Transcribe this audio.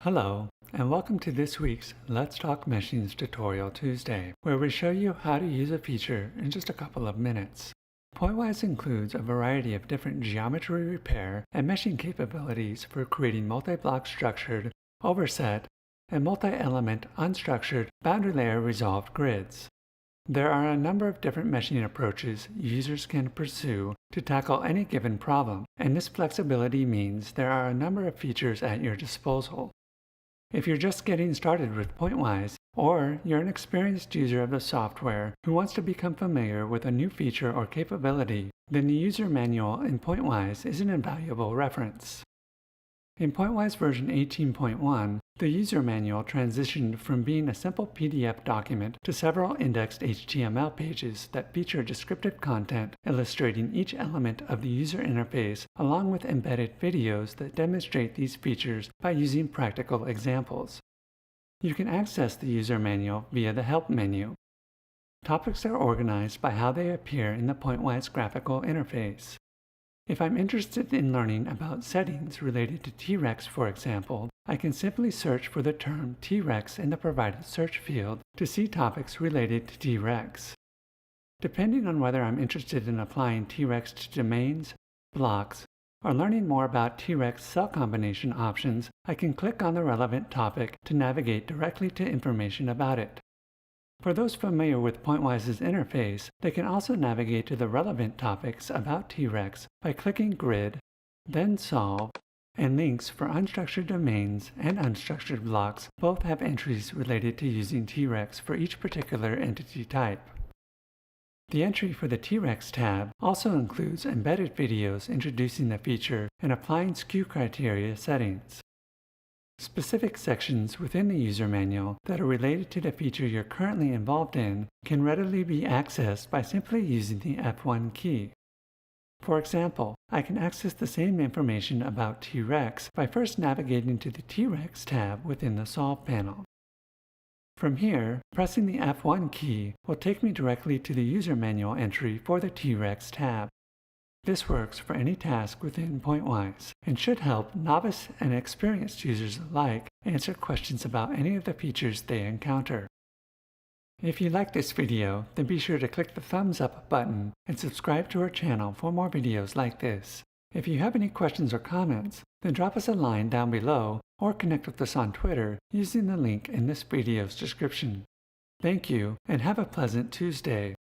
Hello, and welcome to this week's Let's Talk Meshings Tutorial Tuesday, where we show you how to use a feature in just a couple of minutes. Pointwise includes a variety of different geometry repair and meshing capabilities for creating multi-block structured, overset, and multi-element unstructured boundary layer resolved grids. There are a number of different meshing approaches users can pursue to tackle any given problem, and this flexibility means there are a number of features at your disposal. If you're just getting started with Pointwise, or you're an experienced user of the software who wants to become familiar with a new feature or capability, then the user manual in Pointwise is an invaluable reference. In Pointwise version 18.1, the user manual transitioned from being a simple PDF document to several indexed HTML pages that feature descriptive content illustrating each element of the user interface, along with embedded videos that demonstrate these features by using practical examples. You can access the user manual via the Help menu. Topics are organized by how they appear in the Pointwise graphical interface. If I'm interested in learning about settings related to T-Rex, for example, I can simply search for the term T-Rex in the provided search field to see topics related to T-Rex. Depending on whether I'm interested in applying T-Rex to domains, blocks, or learning more about T-Rex cell combination options, I can click on the relevant topic to navigate directly to information about it. For those familiar with Pointwise's interface, they can also navigate to the relevant topics about T-Rex by clicking Grid, then Solve, and Links for unstructured domains and unstructured blocks both have entries related to using T-Rex for each particular entity type. The entry for the T-Rex tab also includes embedded videos introducing the feature and applying SKU criteria settings. Specific sections within the user manual that are related to the feature you're currently involved in can readily be accessed by simply using the F1 key. For example, I can access the same information about T-Rex by first navigating to the T-Rex tab within the Solve panel. From here, pressing the F1 key will take me directly to the user manual entry for the T-Rex tab. This works for any task within Pointwise and should help novice and experienced users alike answer questions about any of the features they encounter. If you like this video, then be sure to click the thumbs up button and subscribe to our channel for more videos like this. If you have any questions or comments, then drop us a line down below or connect with us on Twitter using the link in this video's description. Thank you and have a pleasant Tuesday.